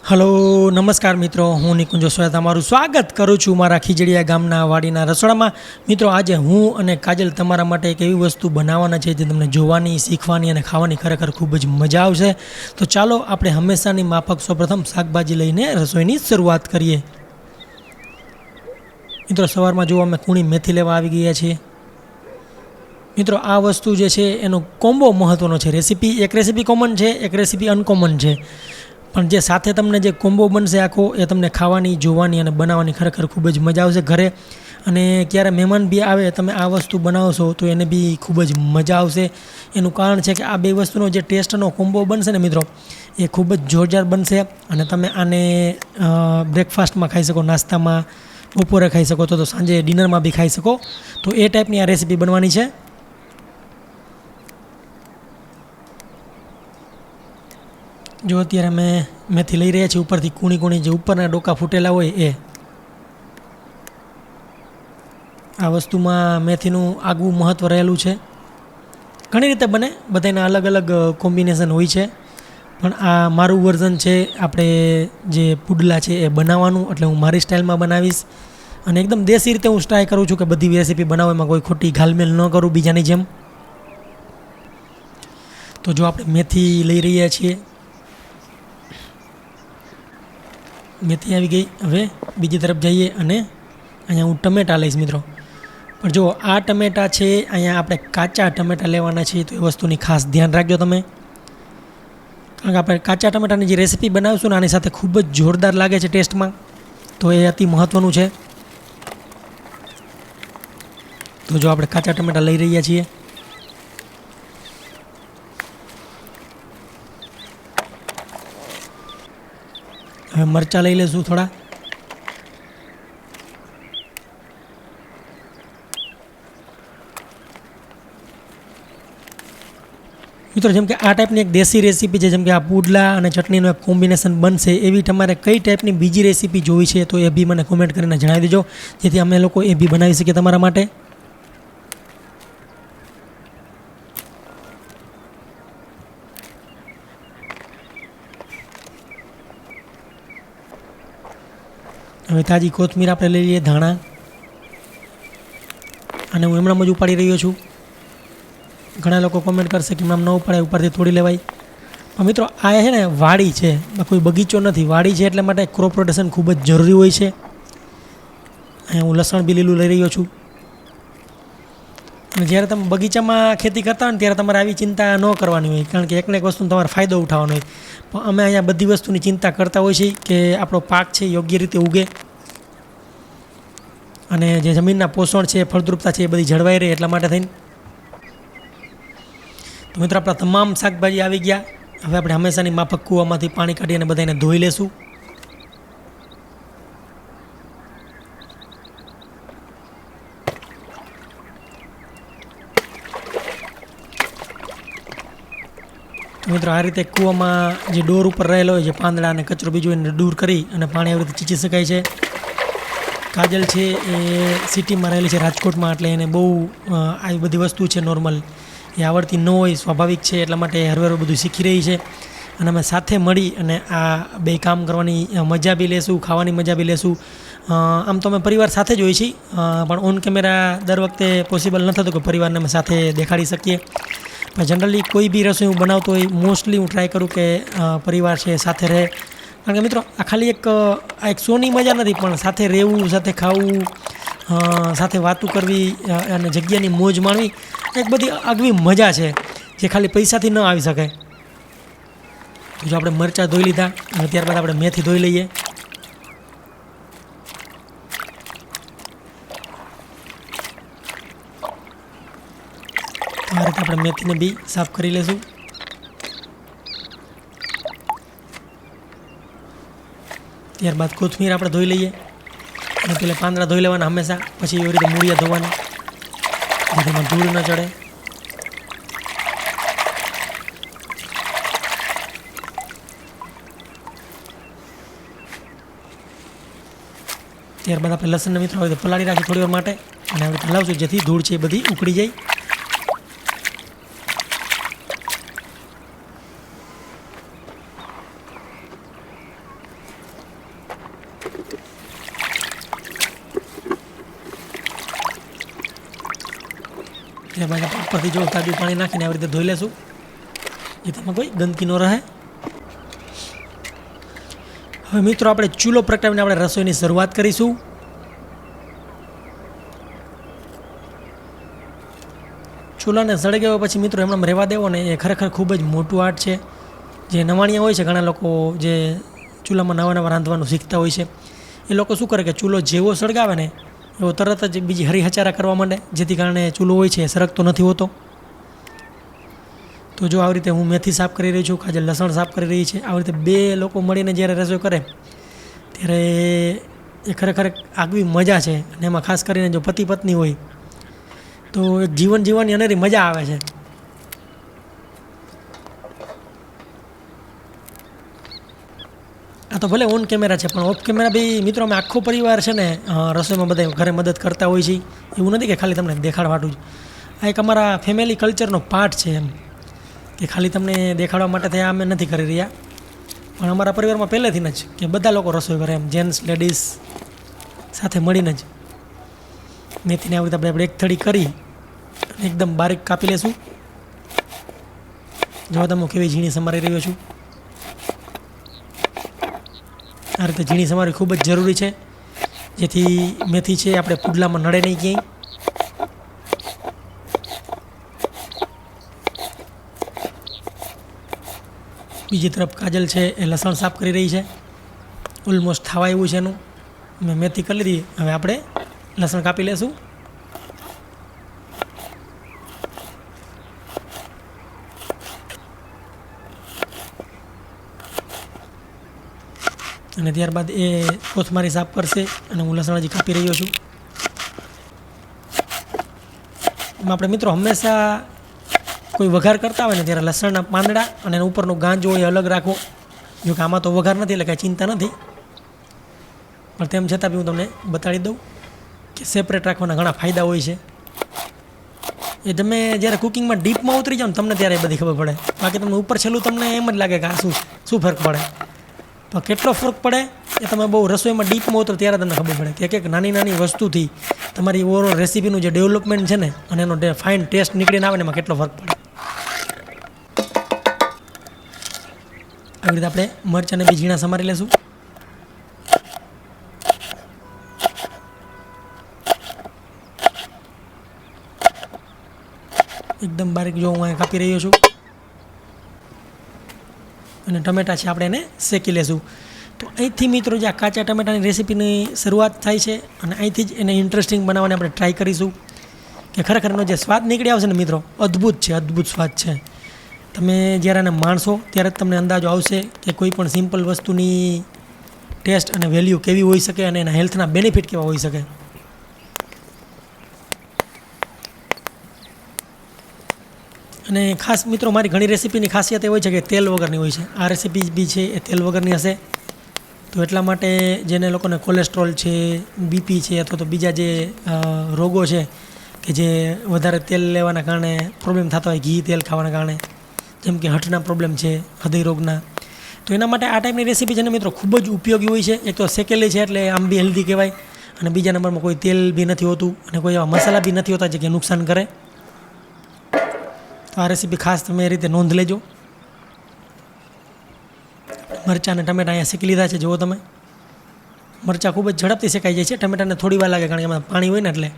Hello નમસ્કાર મિત્રો, હું નિકુંજ સોયા તમારું સ્વાગત કરું છું મારા ખીજડીયા ગામના વાડીના રસોડામાં. મિત્રો, આજે હું અને કાજલ તમારા માટે એક એવી વસ્તુ બનાવવાના છે જે તમને જોવાની, શીખવાની અને ખાવાની ખરેખર ખૂબ જ મજા આવશે. તો ચાલો આપણે હંમેશાની માફક સૌપ્રથમ શાકભાજી લઈને રસોઈની શરૂઆત કરીએ. મિત્રો, સવારમાં જો અમે કૂણી મેથી લેવા આવી ગયા છીએ. મિત્રો, આ વસ્તુ જે છે એનો કોમ્બો મહત્ત્વનો છે. એક રેસીપી કોમન છે, એક રેસીપી અનકોમન છે. પણ જે સાથે તમને જે કોમ્બો બનશે આખો, એ તમને ખાવાની, જોવાની અને બનાવવાની ખરેખર ખૂબ જ મજા આવશે ઘરે. અને ક્યારે મહેમાન બી આવે, તમે આ વસ્તુ બનાવશો તો એને બી ખૂબ જ મજા આવશે. એનું કારણ છે કે આ બે વસ્તુનો જે ટેસ્ટનો કોમ્બો બનશે ને મિત્રો, એ ખૂબ જ જોરદાર બનશે. અને તમે આને બ્રેકફાસ્ટમાં ખાઈ શકો, નાસ્તામાં, બપોરે ખાઈ શકો, તો સાંજે ડિનરમાં બી ખાઈ શકો. તો એ ટાઈપની આ રેસીપી બનવાની છે. જો અત્યારે અમે મેથી લઈ રહ્યા છીએ, ઉપરથી કૂણી જે ઉપરના ડોકા ફૂટેલા હોય એ. આ વસ્તુમાં મેથીનું આગવું મહત્ત્વ રહેલું છે. ઘણી રીતે બને, બધાના અલગ અલગ કોમ્બિનેશન હોય છે. પણ આ મારું વર્ઝન છે આપણે જે પુડલા છે એ બનાવવાનું, એટલે હું મારી સ્ટાઇલમાં બનાવીશ. અને એકદમ દેશી રીતે હું ટ્રાય કરું છું કે બધી રેસીપી બનાવવામાં કોઈ ખોટી ઘાલમેલ ન કરું બીજાની જેમ. તો જો આપણે મેથી લઈ રહ્યા છીએ, મેથી આવી ગઈ. હવે બીજી તરફ જઈએ અને અહીંયા હું ટમેટાં લઈશ મિત્રો. પણ જો આ ટમેટાં છે, અહીંયા આપણે કાચા ટમેટાં લેવાના છે, તો એ વસ્તુની ખાસ ધ્યાન રાખજો તમે. કારણ કે આપણે કાચા ટમેટાની જે રેસીપી બનાવીશું ને, આની સાથે ખૂબ જ જોરદાર લાગે છે ટેસ્ટમાં. તો એ અતિ મહત્ત્વનું છે. તો જો આપણે કાચા ટમેટાં લઈ રહ્યા છીએ. હવે મરચાં લઈ લઈશું થોડા. મિત્રો, જેમ કે આ ટાઈપની એક દેશી રેસીપી છે, જેમ કે આ પુડલા અને ચટણીનું એક કોમ્બિનેશન બનશે, એવી તમારે કઈ ટાઈપની બીજી રેસીપી જોઈ છે તો એ બી મને કોમેન્ટ કરીને જણાવી દેજો, જેથી અમે લોકો એ બી બનાવી શકીએ તમારા માટે. હવે તાજી કોથમીર આપણે લઈ લઈએ, ધાણા. અને હું હમણાં જ ઉપાડી રહ્યો છું. ઘણા લોકો કોમેન્ટ કરશે કે હમણાં ન ઉપાડાય, ઉપરથી તોડી લેવાય. પણ મિત્રો, આ છે ને વાડી છે, કોઈ બગીચો નથી, વાડી છે, એટલે માટે ક્રોપ રોટેશન ખૂબ જ જરૂરી હોય છે. અહીંયા હું લસણ બી લીલું લઈ રહ્યો છું. અને જ્યારે તમે બગીચામાં ખેતી કરતા હોય ને, ત્યારે તમારે આવી ચિંતા ન કરવાની હોય, કારણ કે એકને એક વસ્તુનો તમારે ફાયદો ઉઠાવવાનો હોય. પણ અમે અહીંયા બધી વસ્તુની ચિંતા કરતા હોઈએ છીએ કે આપણો પાક છે યોગ્ય રીતે ઉગે, અને જે જમીનના પોષણ છે, ફળદ્રુપતા છે, એ બધી જળવાઈ રહે, એટલા માટે થઈને. તો મિત્રો, આપણા તમામ શાકભાજી આવી ગયા. હવે આપણે હંમેશાની માફક કૂવામાંથી પાણી કાઢી અને બધાને ધોઈ લેશું. મિત્રો, આ રીતે કૂવામાં જે ડોર ઉપર રહેલો હોય, જે પાંદડા અને કચરો બીજો એને દૂર કરી અને પાણી આવી રીતે ચીચી શકાય છે. કાજલ છે એ સિટીમાં રહેલી છે, રાજકોટમાં, એટલે એને બહુ આવી બધી વસ્તુ છે નોર્મલ એ આવડતી ન હોય, સ્વાભાવિક છે. એટલા માટે હરવેર બધું શીખી રહી છે. અને અમે સાથે મળી અને આ બે કામ કરવાની મજા બી લેશું, ખાવાની મજા બી લેશું. આમ તો અમે પરિવાર સાથે જ હોઈએ છીએ, પણ ઓન કેમેરા દર વખતે પોસિબલ ન થતું કે પરિવારને અમે સાથે દેખાડી શકીએ. પણ જનરલી કોઈ બી રસોઈ હું બનાવતો હોય, મોસ્ટલી હું ટ્રાય કરું કે પરિવાર છે સાથે રહે. કારણ કે મિત્રો, આ ખાલી એક શોની મજા નથી, પણ સાથે રહેવું, સાથે ખાવું, સાથે વાતું કરવી અને જગ્યાની મોજ માણવી, એક બધી આગવી મજા છે જે ખાલી પૈસાથી ન આવી શકે. તો જો આપણે મરચાં ધોઈ લીધા, અને ત્યારબાદ આપણે મેથી ધોઈ લઈએ. આ રીતે આપણે મેથીને બી સાફ કરી લઈશું. ત્યારબાદ કોથમીર આપણે ધોઈ લઈએ. અને પેલા પાંદડા ધોઈ લેવાના હંમેશા, પછી એવી રીતે મૂળિયા ધોવાના, જેથી એમાં ધૂળ ન ચડે. ત્યારબાદ આપણે લસણને મિત્રો હવે પલાળી રાખી થોડી વાર માટે, અને હવે હલાવશું જેથી ધૂળ છે એ બધી ઉકળી જાય. ત્યારબાદ આપણે ઉપરથી જો તાજું પાણી નાખીને આવી રીતે ધોઈ લેશું, જેથી એમાં કોઈ ગંદકી ન રહે. હવે મિત્રો આપણે ચૂલો પ્રગટાવીને આપણે રસોઈની શરૂઆત કરીશું. ચૂલાને સળગાવ્યા પછી મિત્રો એમણે રહેવા દેવો ને એ ખરેખર ખૂબ જ મોટું આર્ટ છે. જે નવાણિયા હોય છે, ઘણા લોકો જે ચૂલામાં નવા નવા રાંધવાનું શીખતા હોય છે, એ લોકો શું કરે કે ચૂલો જેવો સળગાવે ને એવો તરત જ બીજી હરીહચારા કરવા માંડે, જેથી કારણે ચૂલો હોય છે એ સરકતો નથી હોતો. તો જો આવી રીતે હું મેથી સાફ કરી રહી છું, કાજલ લસણ સાફ કરી રહી છે. આવી રીતે 2 લોકો મળીને જ્યારે રસોઈ કરે ત્યારે એ ખરેખર આગવી મજા છે. અને એમાં ખાસ કરીને જો પતિ પત્ની હોય તો એક જીવન જીવવાની અનેરી મજા આવે છે. આ તો ભલે ઓન કેમેરા છે, પણ ઓફ કેમેરા બી મિત્રો અમે આખો પરિવાર છે ને રસોઈમાં બધા ઘરે મદદ કરતા હોય છે. એવું નથી કે ખાલી તમને દેખાડવાટું જ. આ એક અમારા ફેમિલી કલ્ચરનો પાર્ટ છે, એમ કે ખાલી તમને દેખાડવા માટે થયા અમે નથી કરી રહ્યા, પણ અમારા પરિવારમાં પહેલેથી જ કે બધા લોકો રસોઈ કરે, એમ જેન્ટ્સ લેડીઝ સાથે મળીને જ. મેથીને આવી રીતે આપણે એક થડી કરી એકદમ બારીક કાપી લેશું. જો તમે કેવી ઝીણી સમારી રહ્યો છું, આ રીતે ઝીણી સમારી ખૂબ જ જરૂરી છે, જેથી મેથી છે આપણે પુડલામાં નડે નહીં ક્યાંય. બીજી તરફ કાજલ છે એ લસણ સાફ કરી રહી છે. ઓલમોસ્ટ થવા એવું છે એનું. મેં મેથી કરી લીધી, હવે આપણે લસણ કાપી લેશું. અને ત્યારબાદ એ કોથમારી સાફ કરશે અને હું લસણ હજી કાપી રહ્યો છું. એમાં આપણે મિત્રો હંમેશા કોઈ વઘાર કરતા હોય ને ત્યારે લસણના પાંદડા અને એના ઉપરનું ગાંજો હોય અલગ રાખવો. જો કે આમાં તો વઘાર નથી એટલે કાંઈ ચિંતા નથી, પણ તેમ છતાં બી હું તમને બતાડી દઉં કે સેપરેટ રાખવાના ઘણા ફાયદા હોય છે. એ તમે જ્યારે કુકિંગમાં ડીપમાં ઉતરી જાઓ ને તમને ત્યારે એ બધી ખબર પડે. બાકી તમને ઉપર છેલ્લું તમને એમ જ લાગે કે આ શું ફરક પડે, પણ કેટલો ફરક પડે એ તમે બહુ રસોઈમાં ડીપમાં ઉતરો ત્યારે તમને ખબર પડે કે એક નાની નાની વસ્તુથી તમારી ઓવરઓલ રેસીપીનું જે ડેવલપમેન્ટ છે ને અને એનો ફાઇન ટેસ્ટ નીકળીને આવે ને એમાં કેટલો ફરક પડે. આવી રીતે આપણે મરચાંને બી ઝીણા સમારી લેશું. એકદમ બારીક જો હું કાપી રહ્યો છું. અને ટમેટાં છે આપણે એને શેકી લેશું. તો અહીંથી મિત્રો જે આ કાચા ટમેટાની રેસીપીની શરૂઆત થાય છે અને અહીંથી જ એને ઇન્ટરેસ્ટિંગ બનાવવાની આપણે ટ્રાય કરીશું કે ખરેખર એનો જે સ્વાદ નીકળી આવશે ને મિત્રો, અદ્ભુત છે, અદ્ભુત સ્વાદ છે. તમે જ્યારે એને માણશો ત્યારે જ તમને અંદાજો આવશે કે કોઈ પણ સિમ્પલ વસ્તુની ટેસ્ટ અને વેલ્યુ કેવી હોઈ શકે અને એના હેલ્થના બેનિફિટ કેવા હોઈ શકે. અને ખાસ મિત્રો મારી ઘણી રેસીપીની ખાસિયત એ હોય છે કે તેલ વગરની હોય છે. આ રેસીપી બી છે એ તેલ વગરની હશે. તો એટલા માટે જેને લોકોને કોલેસ્ટ્રોલ છે, બીપી છે અથવા તો બીજા જે રોગો છે કે જે વધારે તેલ લેવાના કારણે પ્રોબ્લેમ થતા હોય, ઘી તેલ ખાવાના કારણે, જેમ કે હઠના પ્રોબ્લેમ છે, હૃદય રોગના, તો એના માટે આ ટાઈપની રેસીપી છે ને મિત્રો ખૂબ જ ઉપયોગી હોય છે. એક તો શેકેલી છે એટલે આમ બી હેલ્ધી કહેવાય, અને બીજા નંબરમાં કોઈ તેલ બી નથી હોતું અને કોઈ એવા મસાલા બી નથી હોતા જે કે નુકસાન કરે. તો આ રેસીપી ખાસ તમે એ રીતે નોંધ લેજો. મરચાં અને ટમેટાં અહીંયા શેકી લીધા છે. જુઓ તમે, મરચાં ખૂબ જ ઝડપથી શેકાઈ જાય છે, ટમેટાને થોડી વાર લાગે કારણ કે એમાં પાણી હોય ને એટલે.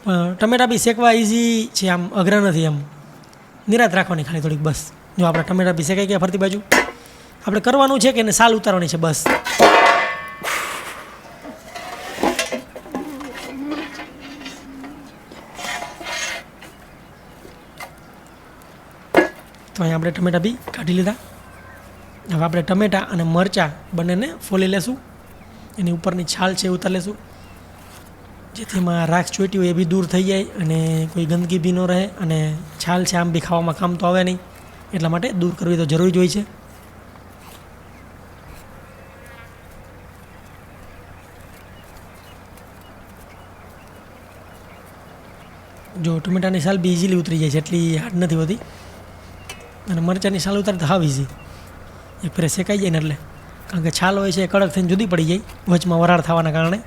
પણ ટમેટાં બી શેકવા ઇઝી છે, આમ અઘરા નથી, એમ નિરાત રાખવાની ખાલી થોડીક બસ. જો આપણા ટમેટાં બી શેકાઈ ગયા ફરતી બાજુ. આપણે કરવાનું છે કે એને સાલ ઉતારવાની છે બસ. તો અહીંયા આપણે ટમેટાં બી કાઢી લીધા. હવે આપણે ટમેટાં અને મરચાં બંનેને ફોલી લેશું. એની ઉપરની છાલ છે એ ઉતારી લેશું, જેથી એમાં રાખ ચોંટી હોય એ બી દૂર થઈ જાય અને કોઈ ગંદકી બી ન રહે. અને છાલ છે આમ બી ખાવામાં કામ તો આવે નહીં, એટલા માટે દૂર કરવી તો જરૂરી જ હોય છે. જો ટમેટાની છાલ બી ઇઝીલી ઉતરી જાય છે, એટલી હાર્ડ નથી હોતી. અને મરચાંની છાલ ઉતારી તો હાવ ઇઝી, એક ફેરે શેકાઈ જાય ને એટલે. કારણ કે છાલ હોય છે એ કડક થઈને જુદી પડી જાય વચમાં વરાળ થવાના કારણે.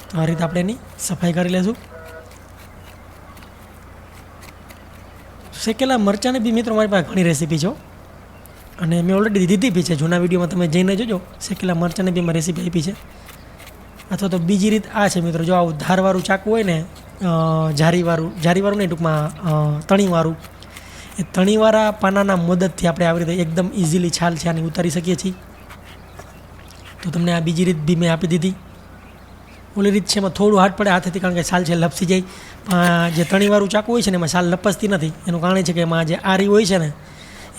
તો આ રીતે આપણે એની સફાઈ કરી લઈશું. શેકેલા મરચાંની બી મિત્રો મારી પાસે ઘણી રેસીપી છે અને મેં ઓલરેડી દીધી બી છે. જૂના વિડીયોમાં તમે જઈને જોજો, શેકેલા મરચાંની બી મેં રેસીપી આપી છે. અથવા તો બીજી રીત આ છે મિત્રો, જો આવું ધારવાળું ચાકુ હોય ને, જારીવાળું નહીં, ટૂંકમાં તણીવાળું, એ તણીવાળા પાનાના મદદથી આપણે આવી રીતે એકદમ ઇઝીલી છાલ છે આની ઉતારી શકીએ છીએ. તો તમને આ બીજી રીત બી મેં આપી દીધી. ઓલી રીત છે એમાં થોડું હાથ પડે હાથેથી, કારણ કે છાલ છે લપસી જાય. જે તણીવાળું ચાકુ હોય છે ને એમાં છાલ લપસતી નથી. એનું કારણ છે કે એમાં જે આરી હોય છે ને,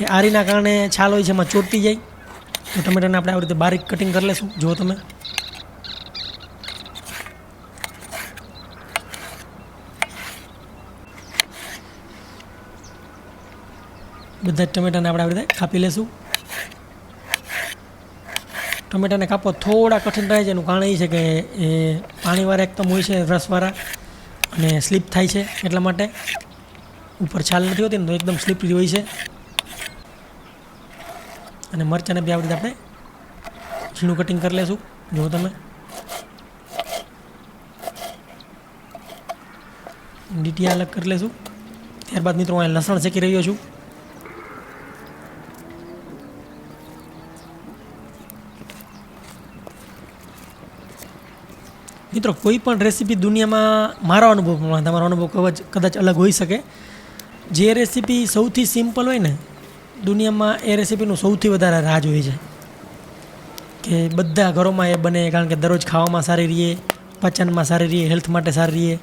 એ આરીના કારણે છાલ હોય છે એમાં ચોંટતી જાય. તો ટમેટાને આપણે આવી રીતે બારીક કટિંગ કરી લઈશું. જુઓ તમે, બધા જ ટમેટાને આપણે આવી રીતે કાપી લઈશું. ટમેટાને કાપો થોડા કઠિન રહે છે. એનું કારણ એ છે કે એ પાણીવાળા એકદમ હોય છે, રસવાળા, અને સ્લીપ થાય છે. એટલા માટે ઉપર છાલ નથી હોતી ને, તો એકદમ સ્લીપરી હોય છે. અને મરચાંને બી આવી રીતે આપણે ઝીણું કટિંગ કરી લઈશું. જુઓ તમે, ડીટીયા અલગ કરી લઈશું. ત્યારબાદ મિત્રો હું લસણ શેકી રહ્યો છું. મિત્રો કોઈ પણ રેસીપી દુનિયામાં, મારો અનુભવ પ્રમાણે, તમારો અનુભવ કદાચ અલગ હોઈ શકે, જે રેસીપી સૌથી સિમ્પલ હોય ને દુનિયામાં, એ રેસીપીનું સૌથી વધારે રાજ હોય છે. કે બધા ઘરોમાં એ બને, કારણ કે દરરોજ ખાવામાં સારી રહીએ, પાચનમાં સારી રહીએ, હેલ્થ માટે સારી રહીએ.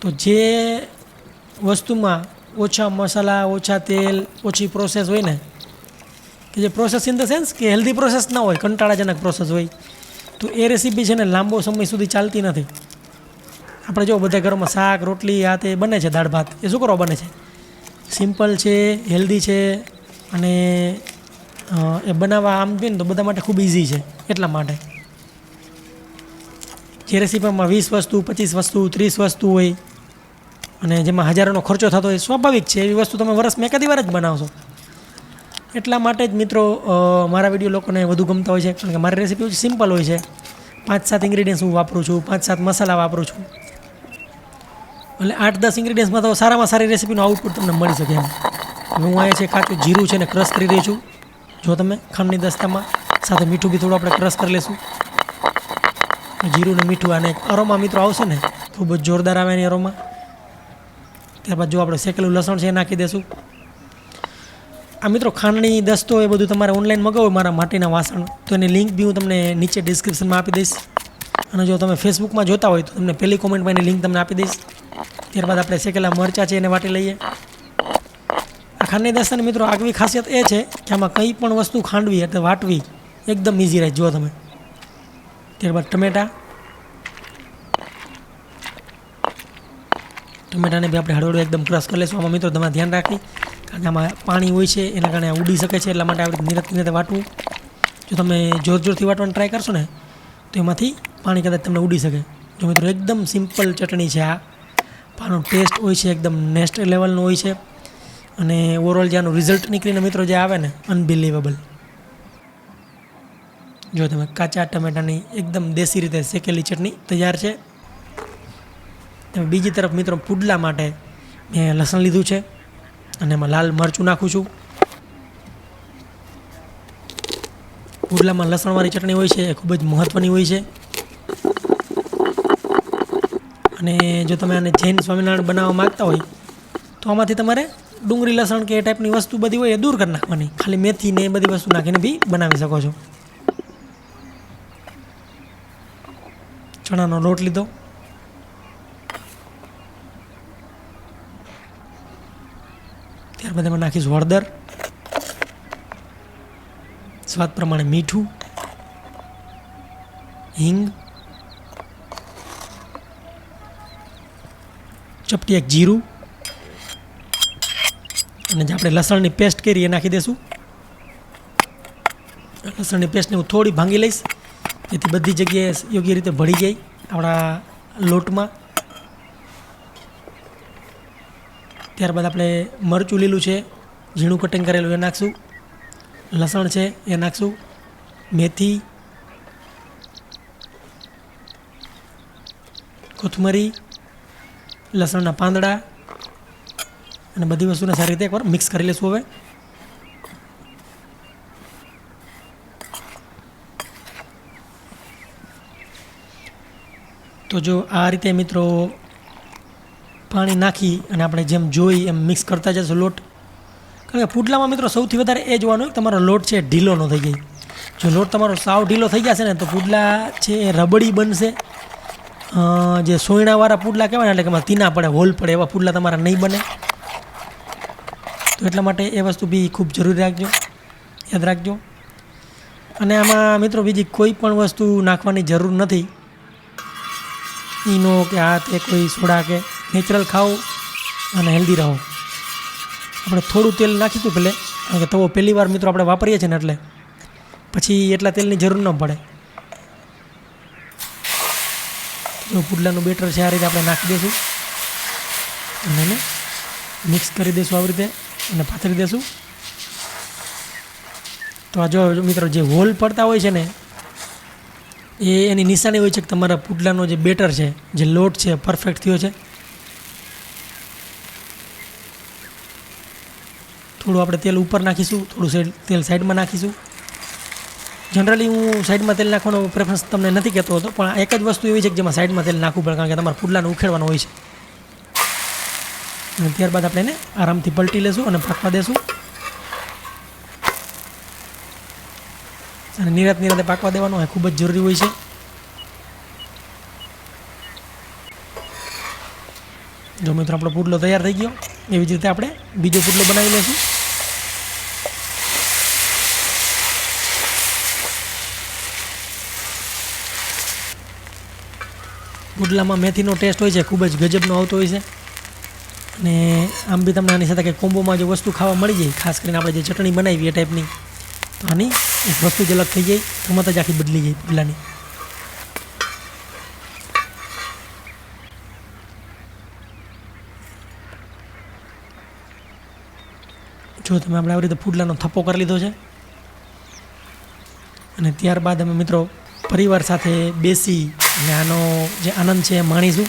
તો જે વસ્તુમાં ઓછા મસાલા, ઓછા તેલ, ઓછી પ્રોસેસ હોય ને, કે જે પ્રોસેસ ઇન ધ સેન્સ કે હેલ્ધી પ્રોસેસ ના હોય, કંટાળાજનક પ્રોસેસ હોય, તો એ રેસીપી છે ને લાંબો સમય સુધી ચાલતી નથી. આપણે જો બધા ઘરોમાં શાક, રોટલી, આ તે બને છે, દાળ ભાત, એ શું કરવા બને છે? સિમ્પલ છે, હેલ્ધી છે, અને એ બનાવવા આમ જોઈએ ને તો બધા માટે ખૂબ ઇઝી છે. એટલા માટે જે રેસીપીમાં 20 વસ્તુ, 25 વસ્તુ, 30 વસ્તુ હોય અને જેમાં હજારોનો ખર્ચો થતો હોય, સ્વાભાવિક છે. એવી વસ્તુ તમે વર્ષમાં એકાદી વાર જ બનાવશો. એટલા માટે જ મિત્રો મારા વિડીયો લોકોને વધુ ગમતા હોય છે, કારણ કે મારી રેસીપી સિમ્પલ હોય છે. 5-7 ઇન્ગ્રીડિયન્ટ્સ હું વાપરું છું, 5-7 મસાલા વાપરું છું. એટલે 8-10 ઇન્ગ્રીડિયન્ટ્સમાં તો સારામાં સારી રેસીપીનું આઉટપુટ તમને મળી શકે એમ. હું અહીંયા છે કાચું જીરું છે ને ક્રશ કરી રહી છું. જો તમે ખાંડની દસ્તામાં, સાથે મીઠું બી થોડું આપણે ક્રશ કરી લઈશું. જીરું ને મીઠું, અને અરોમા મિત્રો આવશે ને ખૂબ જ જોરદાર આવે એની અરોમા. ત્યારબાદ જો આપણે શેકેલું લસણ છે એ નાખી દઈશું. આ મિત્રો ખાંડની દસ્તો એ બધું તમારે ઓનલાઈન મગાવો મારા માટીના વાસણ, તો એની લિંક બી હું તમને નીચે ડિસ્ક્રિપ્શનમાં આપી દઈશ. અને જો તમે ફેસબુકમાં જોતા હોય તો તમને પહેલી કોમેન્ટમાં એની લિંક તમને આપી દઈશ. ત્યારબાદ આપણે શેકેલા મરચાં છે એને વાટી લઈએ. આ ખાંડની દસ્તાની મિત્રો આગવી ખાસિયત એ છે કે આમાં કંઈ પણ વસ્તુ ખાંડવી એટલે વાટવી એકદમ ઇઝી રહે. જુઓ તમે, ત્યારબાદ ટમેટાને બી આપણે હળવળું એકદમ ક્રશ કરી લઈશું. આમાં મિત્રો તમે ધ્યાન રાખી, કારણ કે આમાં પાણી હોય છે, એના કારણે ઉડી શકે છે. એટલા માટે આપણે ધીરે વાટવું. જો તમે જોરથી વાટવાનું ટ્રાય કરશો ને તો એમાંથી પાણી કદાચ તમને ઉડી શકે. જો મિત્રો એકદમ સિમ્પલ ચટણી છે આ. આનો ટેસ્ટ હોય છે એકદમ નેક્સ્ટ લેવલનો હોય છે, અને ઓવરઓલ જે આનું રિઝલ્ટ નીકળીને મિત્રો જે આવે ને, અનબિલીવેબલ. જો તમે કાચા ટમેટાની એકદમ દેશી રીતે શેકેલી ચટણી તૈયાર છે. બીજી તરફ મિત્રો પુડલા માટે મેં લસણ લીધું છે અને એમાં લાલ મરચું નાખું છું. પુડલામાં લસણવાળી ચટણી હોય છે, એ ખૂબ જ મહત્ત્વની હોય છે. અને જો તમે આને જૈન સ્વામિનારાયણ બનાવવા માગતા હોય તો આમાંથી તમારે ડુંગળી, લસણ કે એ ટાઈપની વસ્તુ બધી હોય એ દૂર કરી નાખવાની. ખાલી મેથી ને એ બધી વસ્તુ નાખીને બી બનાવી શકો છો. ચણાનો લોટ લીધો, ત્યારબાદ એમાં નાખીશું હળદર, સ્વાદ પ્રમાણે મીઠું, હિંગ, ચપટી એક જીરું, અને જે આપણે લસણની પેસ્ટ કરી એ નાખી દઈશું. લસણની પેસ્ટને હું થોડી ભાંગી લઈશ, જેથી બધી જગ્યાએ યોગ્ય રીતે ભળી જાય આપણા લોટમાં. ત્યારબાદ આપણે મરચું લીલું છે, ઝીણું કટિંગ કરેલું એ નાખશું. લસણ છે એ નાખશું. મેથી, કોથમરી, લસણના પાંદડા અને બધી વસ્તુને સારી રીતે એકવાર મિક્સ કરી લઈશું. હવે તો જો આ રીતે મિત્રો પાણી નાખી અને આપણે જેમ જોઈ એમ મિક્સ કરતા જશું લોટ. કારણ કે પુડલામાં મિત્રો સૌથી વધારે એ જોવાનું કે તમારો લોટ છે ઢીલો ન થઈ જાય. જો લોટ તમારો સાવ ઢીલો થઈ જશે ને તો પુડલા છે એ રબડી બનશે. જે સોયણાવાળા પુડલા કહેવાય ને એટલે કે એમાં તીના પડે, હોલ પડે, એવા પુડલા તમારા નહીં બને. તો એટલા માટે એ વસ્તુ બી ખૂબ જરૂરી રાખજો, યાદ રાખજો. અને આમાં મિત્રો બીજી કોઈ પણ વસ્તુ નાખવાની જરૂર નથી. ઈનો કે આ તે કોઈ સોડા કે નેચરલ ખાઓ અને હેલ્ધી રહો. આપણે થોડું તેલ નાખીશું પહેલે, કારણ કે તવો પહેલી વાર મિત્રો આપણે વાપરીએ છીએ ને એટલે પછી એટલા તેલની જરૂર ન પડે. તો પુડલાનું બેટર છે આ રીતે આપણે નાખી દઈશું અને એને મિક્સ કરી દઈશું આવી રીતે અને પાથરી દઈશું. તો આ જો મિત્રો જે હોલ પડતા હોય છે ને એ એની નિશાની હોય છે કે તમારા પુડલાનો જે બેટર છે, જે લોટ છે પરફેક્ટ થયો છે. થોડું આપણે તેલ ઉપર નાખીશું, થોડું તેલ સાઈડમાં નાખીશું. જનરલી હું સાઈડમાં તેલ નાખવાનો પ્રેફરન્સ તમને નથી કહેતો હતો, પણ એક જ વસ્તુ એવી છે કે જેમાં સાઈડમાં તેલ નાખવું પડે, કારણ કે તમારા પુડલાને ઉખેડવાનો હોય છે. અને ત્યારબાદ આપણે એને આરામથી પલટી લેશું અને પાકવા દેશું. અને નિરાતે પાકવા દેવાનો એ ખૂબ જ જરૂરી હોય છે. જો મિત્રો આપણો પુડલો તૈયાર થઈ ગયો. એવી જ રીતે આપણે બીજો પુડલો બનાવી લઈશું. પુડલામાં મેથીનો ટેસ્ટ હોય છે, ખૂબ જ ગજબનો આવતો હોય છે. અને આમ બી તમને આની સાથે કંઈક કોમ્બોમાં જે વસ્તુ ખાવા મળી જાય, ખાસ કરીને આપણે જે ચટણી બનાવી એ ટાઈપની, તો આની એક વસ્તુ જ અલગ થઈ જાય, રમત જ આખી બદલી જાય પુડલાની. જો તમે આપણે આવી રીતે પુડલાનો થપ્પો કરી લીધો છે અને ત્યારબાદ અમે મિત્રો પરિવાર સાથે બેસી અને આનો જે આનંદ છે એ માણીશું.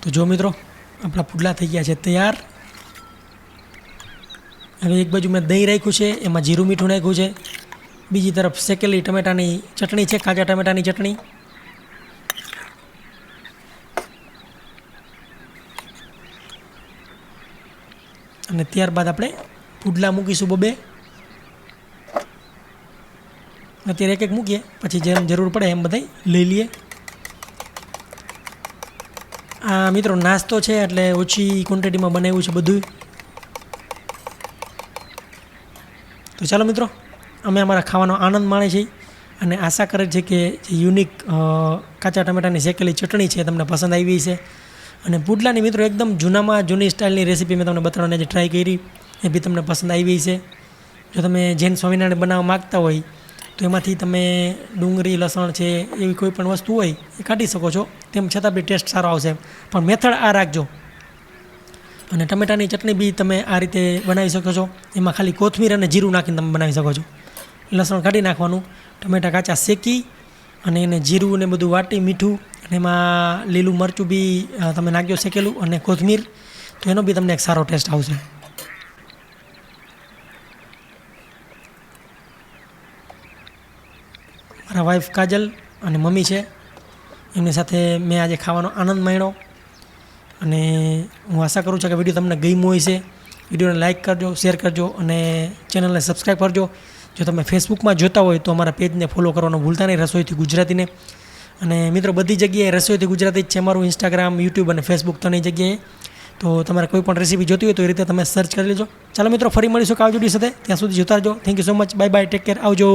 તો જો મિત્રો આપણા પુડલા થઈ ગયા છે તૈયાર. હવે એક બાજુ મેં દહીં રાખ્યું છે, એમાં જીરું મીઠું નાખ્યું છે. બીજી તરફ શેકેલી ટમેટાની ચટણી છે, કાચા ટમેટાની ચટણી. અને ત્યારબાદ આપણે પુડલા મૂકીશું બબે. અત્યારે એક એક મૂકીએ, પછી જેમ જરૂર પડે એમ બધાય લઈ લઈએ. આ મિત્રો નાસ્તો છે એટલે ઓછી ક્વોન્ટિટીમાં બનાવ્યું છે બધું. તો ચાલો મિત્રો, અમે અમારા ખાવાનો આનંદ માણીએ છીએ અને આશા કરે છે કે જે યુનિક કાચા ટમેટાની શેકેલી ચટણી છે તમને પસંદ આવી છે. અને પુડલાની મિત્રો એકદમ જૂનામાં જૂની સ્ટાઇલની રેસીપી મેં તમને બતાવવાની જે ટ્રાય કરી એ બી તમને પસંદ આવી છે. જો તમે જૈન સ્વામિનારાયણ બનાવવા માગતા હોય તો એમાંથી તમે ડુંગળી, લસણ છે એવી કોઈ પણ વસ્તુ હોય એ કાઢી શકો છો. તેમ છતાં બી ટેસ્ટ સારો આવશે, પણ મેથડ આ રાખજો. અને ટમેટાની ચટણી બી તમે આ રીતે બનાવી શકો છો. એમાં ખાલી કોથમીર અને જીરું નાખીને તમે બનાવી શકો છો. લસણ કાઢી નાખવાનું, ટમેટા કાચા શેકી અને એને જીરું ને બધું વાટી, મીઠું અને એમાં લીલું મરચું બી તમે નાખજો શેકેલું, અને કોથમીર, તો એનો બી તમને એક સારો ટેસ્ટ આવશે. મારા વાઈફ કાજલ અને મમ્મી છે, એમની સાથે મેં આજે ખાવાનો આનંદ માણ્યો. અને હું આશા કરું છું કે વિડીયો તમને ગમ્યો હોય છે. વિડીયોને લાઇક કરજો, શેર કરજો અને ચેનલને સબસ્ક્રાઈબ કરજો. જો તમે ફેસબુકમાં જોતા હોય તો અમારા પેજને ફોલો કરવાનું ભૂલતા નહીં, રસોઈથી ગુજરાતીને. અને મિત્રો બધી જગ્યાએ રસોઈથી ગુજરાતી જ છે અમારું ઇન્સ્ટાગ્રામ, યુટ્યુબ અને ફેસબુક ત્રણેય જગ્યાએ. તો તમારે કોઈ પણ રેસીપી જોતી હોય તો એ રીતે તમે સર્ચ કરી લેજો. ચાલો મિત્રો, ફરી મળીશું કાવજોડી સાથે. ત્યાં સુધી જોતા રહેજો. Thank you so much. Bye bye, take care, આવજો.